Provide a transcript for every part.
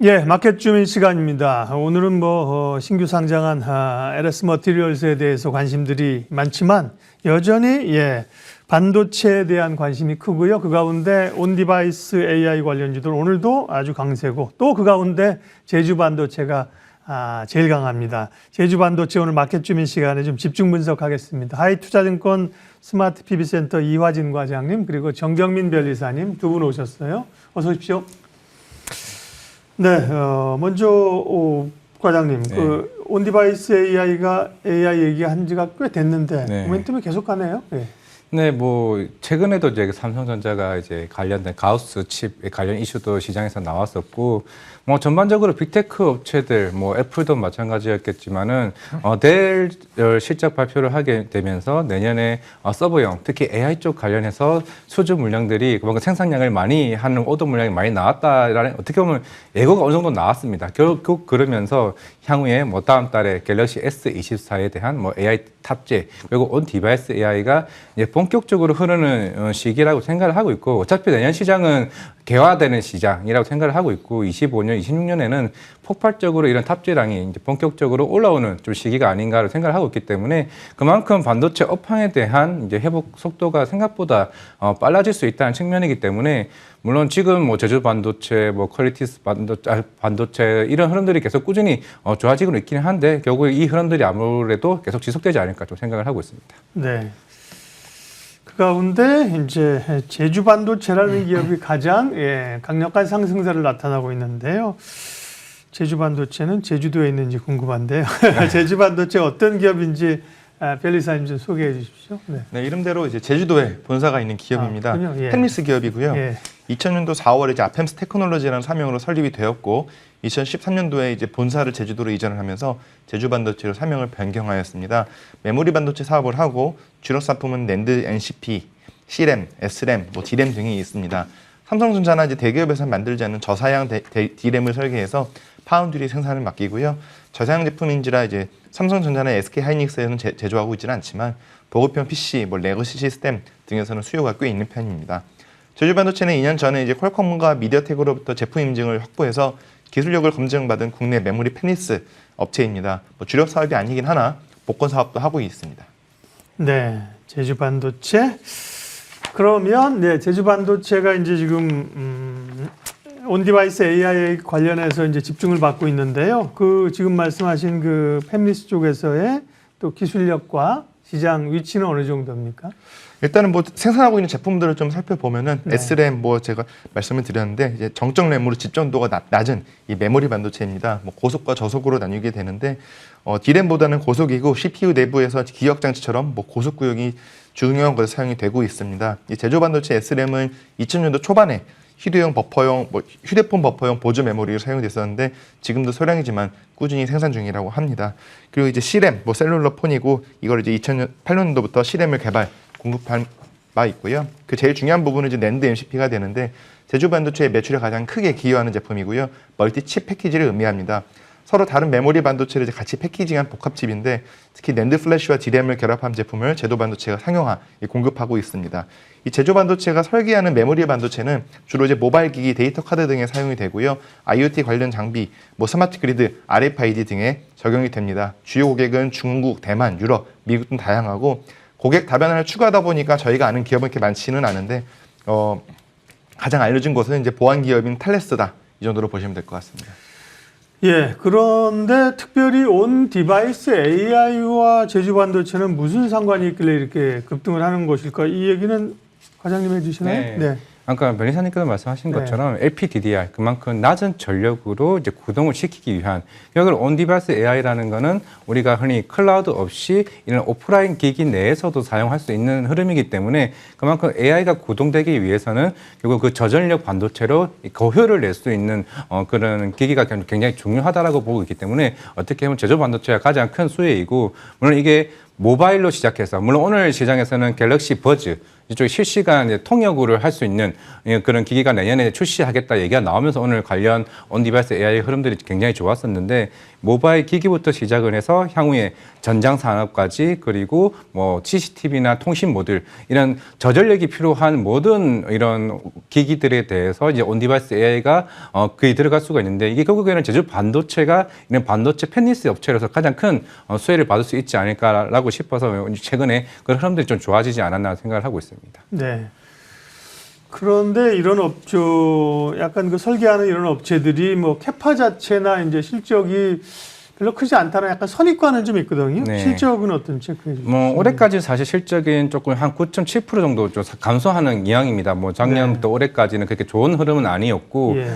예, 마켓 주민 시간입니다. 오늘은 신규 상장한 LS 머티리얼스에 대해서 관심들이 많지만 여전히 반도체에 대한 관심이 크고요. 그 가운데 온디바이스 AI 관련주들 오늘도 아주 강세고 또 그 가운데 제주 반도체가 제일 강합니다. 제주 반도체 오늘 마켓 주민 시간에 좀 집중 분석하겠습니다. 하이투자증권 스마트 PB센터 이화진 과장님 그리고 정경민 변리사님 두 분 오셨어요. 어서 오십시오. 네, 먼저 과장님, 네. 그 온디바이스 AI가 AI 얘기한 지가 꽤 됐는데 모멘텀이 계속 가네요. 네. 네, 뭐 최근에도 이제 삼성전자가 이제 관련된 가우스 칩 관련 이슈도 시장에서 나왔었고, 뭐 전반적으로 빅테크 업체들, 뭐 애플도 마찬가지였겠지만은 델 실적 발표를 하게 되면서 내년에 서버용, 특히 AI 쪽 관련해서 수주 물량들이 그만큼 생산량을 많이 하는 오더 물량이 많이 나왔다라는 어떻게 보면 예고가 어느 정도 나왔습니다. 결국 그러면서 향후에 뭐 다음 달에 갤럭시 S24에 대한 뭐 AI 탑재 그리고 온 디바이스 AI가 이제 본격적으로 흐르는 시기라고 생각을 하고 있고, 어차피 내년 시장은 개화되는 시장이라고 생각을 하고 있고 25년, 26년에는 폭발적으로 이런 탑재량이 이제 본격적으로 올라오는 좀 시기가 아닌가를 생각을 하고 있기 때문에 그만큼 반도체 업황에 대한 이제 회복 속도가 생각보다 빨라질 수 있다는 측면이기 때문에, 물론 지금 뭐 제주 반도체, 뭐 퀄리티스 반도체 이런 흐름들이 계속 꾸준히 좋아지고 있기는 한데 결국 이 흐름들이 아무래도 계속 지속되지 않을까 좀 생각을 하고 있습니다. 네. 그 가운데 이제 제주 반도체라는 기업이 가장 강력한 상승세를 나타나고 있는데요. 제주 반도체는 제주도에 있는지 궁금한데요. 제주 반도체 어떤 기업인지 변리사님 좀 소개해 주십시오. 네. 네, 이름대로 이제 제주도에 본사가 있는 기업입니다. 펜리스 기업이고요. 2000년도 4월에 이제 아펜스 테크놀로지라는 사명으로 설립이 되었고, 2013년도에 이제 본사를 제주도로 이전을 하면서 제주 반도체로 사명을 변경하였습니다. 메모리 반도체 사업을 하고 주력 상품은 낸드, NCP, C램, S램, 뭐 D램 등이 있습니다. 삼성전자나 이제 대기업에서 만들지 않는 저사양 D램을 설계해서 파운드리 생산을 맡기고요. 저사양 제품인지라 이제 삼성전자나 SK 하이닉스에서는 제조하고 있지는 않지만 보급형 PC, 뭐 레거시 시스템 등에서는 수요가 꽤 있는 편입니다. 제주 반도체는 2년 전에 이제 퀄컴과 미디어텍으로부터 제품 인증을 확보해서 기술력을 검증받은 국내 메모리 펜리스 업체입니다. 뭐 주력 사업이 아니긴 하나 복권 사업도 하고 있습니다. 네, 제주 반도체. 그러면 제주 반도체가 이제 지금 온디바이스 AI 관련해서 이제 집중을 받고 있는데요. 그 지금 말씀하신 그 팹리스 쪽에서의 또 기술력과 시장 위치는 어느 정도입니까? 일단은 뭐 생산하고 있는 제품들을 좀 살펴보면은 S램 뭐 제가 말씀을 드렸는데 이제 정적 램으로 집전도가 낮은 이 메모리 반도체입니다. 뭐 고속과 저속으로 나뉘게 되는데 D램보다는 고속이고 CPU 내부에서 기억 장치처럼 뭐 고속 구역이 중요한 것에 사용이 되고 있습니다. 이 제조 반도체 S램은 2000년도 초반에 휴대용 버퍼용, 뭐 휴대폰 버퍼용 보조 메모리로 사용됐었는데 지금도 소량이지만 꾸준히 생산 중이라고 합니다. 그리고 이제 C램, 뭐 셀룰러 폰이고 이걸 이제 2008년도부터 C램을 공급한 바 있고요. 그 제일 중요한 부분은 이제 낸드 MCP가 되는데 제주 반도체의 매출에 가장 크게 기여하는 제품이고요. 멀티 칩 패키지를 의미합니다. 서로 다른 메모리 반도체를 이제 같이 패키징한 복합칩인데 특히 낸드 플래시와 D램을 결합한 제품을 제주 반도체가 상용화 공급하고 있습니다. 이 제주 반도체가 설계하는 메모리 반도체는 주로 이제 모바일 기기, 데이터 카드 등에 사용이 되고요. IoT 관련 장비, 뭐 스마트 그리드, RFID 등에 적용이 됩니다. 주요 고객은 중국, 대만, 유럽, 미국 등 다양하고 고객 다변화를 추구하다 보니까 저희가 아는 기업은 이렇게 많지는 않은데 가장 알려진 곳은 이제 보안 기업인 탈레스다 이 정도로 보시면 될 것 같습니다. 예, 그런데 특별히 온 디바이스 AI와 제주 반도체는 무슨 상관이 있길래 이렇게 급등을 하는 것일까? 이 얘기는 과장님 해주시나요? 네. 아까 변리사님께서 말씀하신 것처럼 LPDDR, 그만큼 낮은 전력으로 이제 구동을 시키기 위한, 여기 온디바이스 AI라는 거는 우리가 흔히 클라우드 없이 이런 오프라인 기기 내에서도 사용할 수 있는 흐름이기 때문에 그만큼 AI가 구동되기 위해서는 결국 그 저전력 반도체로 고효를 낼 수 있는 그런 기기가 굉장히 중요하다라고 보고 있기 때문에 어떻게 보면 제조 반도체가 가장 큰 수혜이고, 물론 이게 모바일로 시작해서 물론 오늘 시장에서는 갤럭시 버즈 이쪽 실시간 이제 통역을 할 수 있는 그런 기기가 내년에 출시하겠다 얘기가 나오면서 오늘 관련 온디바이스 AI 흐름들이 굉장히 좋았었는데 모바일 기기부터 시작을 해서 향후에 전장 산업까지 그리고 뭐 CCTV나 통신 모듈 이런 저전력이 필요한 모든 이런 기기들에 대해서 이제 온디바이스 AI가 그에 들어갈 수가 있는데 이게 결국에는 제주 반도체가 이런 반도체 팬리스 업체로서 가장 큰 수혜를 받을 수 있지 않을까라고 싶어서 최근에 그런 흐름들이 좀 좋아지지 않았나 생각을 하고 있습니다. 네. 그런데 이런 업종, 약간 그 설계하는 이런 업체들이 뭐 캐파 자체나 이제 실적이 별로 크지 않다는 약간 선입관은 좀 있거든요. 네. 실적은 어떤 체크해 주시죠? 뭐 올해까지 사실 실적인 조금 한 9.7% 정도 좀 감소하는 이항입니다. 뭐 작년부터 올해까지는 그렇게 좋은 흐름은 아니었고 예.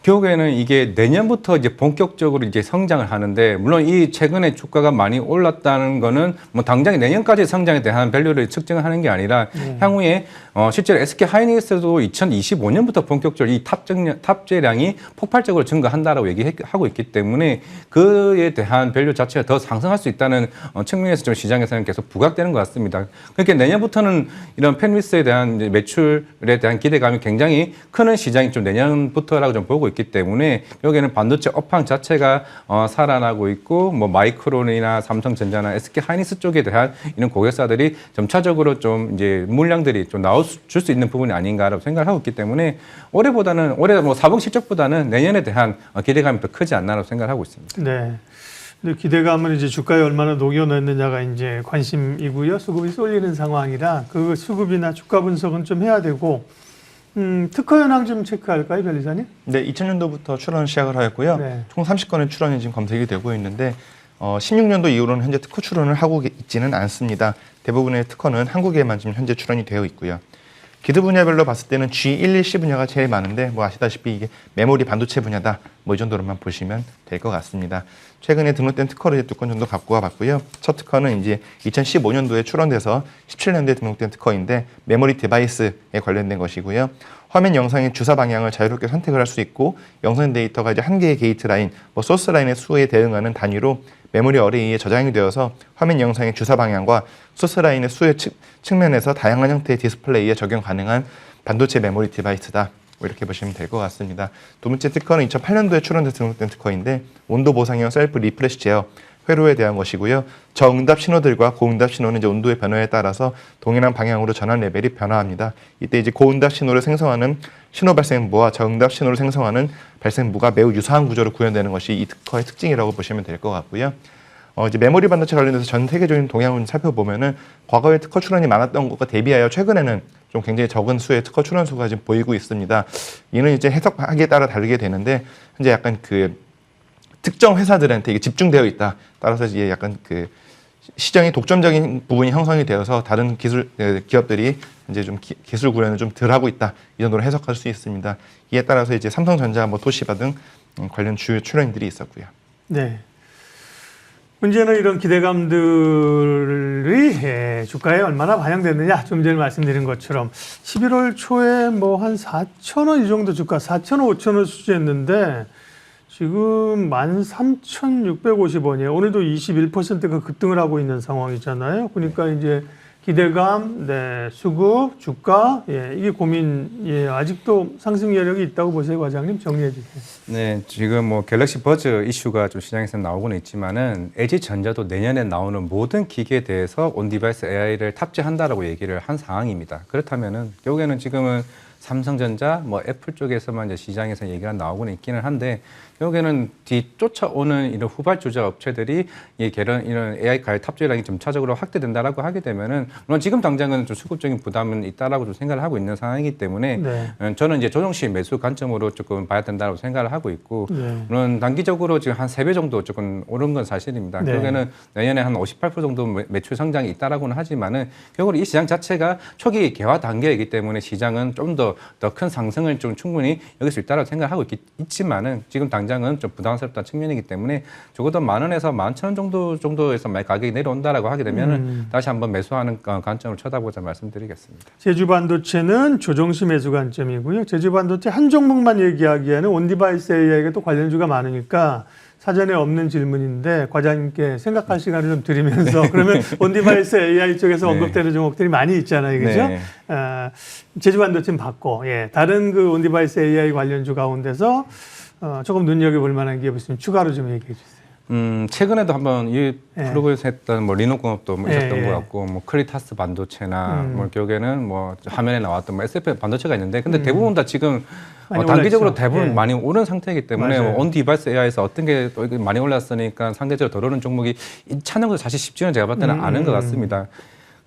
결국에는 이게 내년부터 이제 본격적으로 이제 성장을 하는데 물론 이 최근에 주가가 많이 올랐다는 거는 뭐 당장 내년까지 성장에 대한 밸류를 측정을 하는 게 아니라 향후에 실제로 SK 하이닉스도 2025년부터 본격적으로 이 탑재량이 폭발적으로 증가한다라고 얘기하고 있기 때문에 그에 대한 밸류 자체가 더 상승할 수 있다는 측면에서 좀 시장에서는 계속 부각되는 것 같습니다. 그러니까 내년부터는 이런 펜리스에 대한 이제 매출에 대한 기대감이 굉장히 크는 시장이 좀 내년부터라고 좀 보고 있기 때문에 여기에는 반도체 업황 자체가 살아나고 있고 뭐 마이크론이나 삼성전자나 SK 하이닉스 쪽에 대한 이런 고객사들이 점차적으로 좀 이제 물량들이 좀 줄 수 있는 부분이 아닌가라고 생각을 하고 있기 때문에 올해 뭐 4분 실적보다는 내년에 대한 기대감이 더 크지 않나라고 생각을 하고 있습니다. 네. 근데 기대감은 이제 주가에 얼마나 녹여냈느냐가 이제 관심이고요. 수급이 쏠리는 상황이라 그 수급이나 주가 분석은 좀 해야 되고 특허 현황 좀 체크할까요, 변리사님? 네, 2000년도부터 출원 시작을 하였고요. 네. 총 30건의 출원이 지금 검색이 되고 있는데 16년도 이후로는 현재 특허 출원을 하고 있지는 않습니다. 대부분의 특허는 한국에만 지금 현재 출원이 되어 있고요. 기드 분야별로 봤을 때는 G114 분야가 제일 많은데 뭐 아시다시피 이게 메모리 반도체 분야다. 뭐 이 정도로만 보시면 될 것 같습니다. 최근에 등록된 특허를 이제 2건 정도 갖고 와봤고요. 첫 특허는 이제 2015년도에 출원돼서 17년도에 등록된 특허인데 메모리 디바이스에 관련된 것이고요. 화면 영상의 주사 방향을 자유롭게 선택을 할 수 있고 영상 데이터가 이제 한 개의 게이트 라인, 뭐 소스 라인의 수에 대응하는 단위로 메모리 어레이에 저장이 되어서 화면 영상의 주사 방향과 소스 라인의 수의 측면에서 다양한 형태의 디스플레이에 적용 가능한 반도체 메모리 디바이스다. 이렇게 보시면 될 것 같습니다. 두 번째 특허는 2008년도에 출원돼서 등록된 특허인데 온도 보상형 셀프 리프레시 제어 회로에 대한 것이고요. 저응답 신호들과 고응답 신호는 이제 온도의 변화에 따라서 동일한 방향으로 전환 레벨이 변화합니다. 이때 이제 고응답 신호를 생성하는 신호 발생부와 저응답 신호를 생성하는 발생부가 매우 유사한 구조로 구현되는 것이 이 특허의 특징이라고 보시면 될 것 같고요. 이제 메모리 반도체 관련해서 전 세계적인 동향을 살펴보면은 과거에 특허 출원이 많았던 것과 대비하여 최근에는 좀 굉장히 적은 수의 특허 출원 수가 지금 보이고 있습니다. 이는 이제 해석하기에 따라 다르게 되는데 현재 약간 그 특정 회사들한테 이게 집중되어 있다. 따라서 이제 약간 그 시장의 독점적인 부분이 형성이 되어서 다른 기업들이 이제 좀 기술 구현을 좀 덜 하고 있다. 이 정도로 해석할 수 있습니다. 이에 따라서 이제 삼성전자, 뭐 토시바 등 관련 주요 출원들이 있었고요. 네. 문제는 이런 기대감들이 주가에 얼마나 반영됐느냐. 좀 전에 말씀드린 것처럼 11월 초에 뭐 한 4,000원 이 정도 주가 4,000원, 5,000원 수준이었는데 지금 13,650원이에요. 오늘도 21%가 급등을 하고 있는 상황이잖아요. 그러니까 이제 기대감, 네, 수급, 주가, 예, 이게 고민, 예, 아직도 상승 여력이 있다고 보세요, 과장님? 정리해 주세요. 네, 지금 뭐 갤럭시 버즈 이슈가 좀 시장에서 나오고는 있지만은 LG전자도 내년에 나오는 모든 기기에 대해서 온디바이스 AI를 탑재한다라고 얘기를 한 상황입니다. 그렇다면은 결국에는 지금은 삼성전자, 뭐 애플 쪽에서만 이제 시장에서 얘기가 나오고는 있기는 한데 결국에는 뒤쫓아오는 이런 후발주자 업체들이 이런 AI 가입 탑재량이 점차적으로 확대된다라고 하게 되면은 물론 지금 당장은 좀 수급적인 부담은 있다라고 좀 생각을 하고 있는 상황이기 때문에 네. 저는 이제 조정시 매수 관점으로 조금 봐야 된다고 생각을 하고 있고 네. 물론 단기적으로 지금 한 3배 정도 조금 오른 건 사실입니다. 네. 결국에는 내년에 한 58% 정도 매출 성장이 있다라고는 하지만은 결국은 이 시장 자체가 초기 개화 단계이기 때문에 시장은 좀 더 큰 상승을 좀 충분히 여길 수 있다고 생각하고 있지만은 지금 당장은 좀 부담스럽다는 측면이기 때문에 적어도 10,000원에서 11,000원 정도에서 만약 가격이 내려온다라고 하게 되면은 다시 한번 매수하는 관점을 쳐다보자 말씀드리겠습니다. 제주 반도체는 조정시 매수 관점이고요. 제주 반도체 한 종목만 얘기하기에는 온디바이스 AI가 또 관련주가 많으니까 사전에 없는 질문인데 과장님께 생각할 시간을 좀 드리면서 그러면 온디바이스 AI 쪽에서 네. 언급되는 종목들이 많이 있잖아요, 그죠? 네. 제주 반도체는 받고, 예, 다른 그 온디바이스 AI 관련주 가운데서 조금 눈여겨볼 만한 기업 있으면 추가로 좀 얘기해 주세요. 최근에도 한번 이 예. 프로그램에서 했던 뭐 리노공업도 뭐 있었던 예, 예. 것 같고, 뭐 크리타스 반도체나 뭐 기억에는 뭐 화면에 나왔던 뭐 SFM 반도체가 있는데, 근데 대부분 다 지금 많이 단기적으로 올랐죠. 대부분 예. 많이 오른 상태이기 때문에 맞아요. 온 디바이스 AI에서 어떤 게 또 많이 올랐으니까 상대적으로 덜 오른 종목이 찾는 것도 사실 쉽지는 제가 봤을 때는 않은 것 같습니다.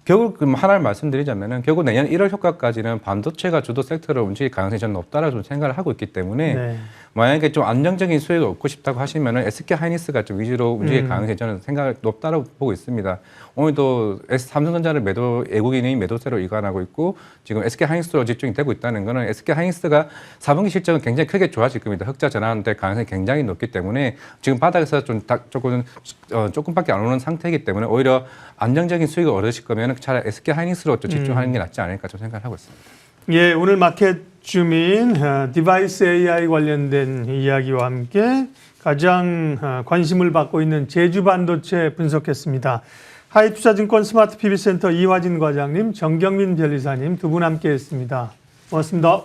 결국 하나를 말씀드리자면은 결국 내년 1월 효과까지는 반도체가 주도 섹터를 움직일 가능성이 저는 높다라고 좀 생각을 하고 있기 때문에 네. 만약에 좀 안정적인 수익을 얻고 싶다고 하시면은 SK 하이닉스가 좀 위주로 움직일 가능성이 저는 생각을 높다라고 보고 있습니다. 오늘도 삼성전자를 외국인이 매도세로 이관하고 있고 지금 SK 하이닉스로 집중이 되고 있다는 거는 SK 하이닉스가 4분기 실적은 굉장히 크게 좋아질 겁니다. 흑자 전환될 가능성이 굉장히 높기 때문에 지금 바닥에서 조금밖에 안 오는 상태이기 때문에 오히려 안정적인 수익을 얻으실 거면 차라리 SK 하이닉스로 좀 집중하는 게 낫지 않을까 좀 생각을 하고 있습니다. 예, 오늘 마켓 주민 디바이스 AI 관련된 이야기와 함께 가장 관심을 받고 있는 제주 반도체 분석했습니다. 하이투자증권 스마트 PB센터 이화진 과장님, 정경민 변리사님 두 분 함께했습니다. 고맙습니다.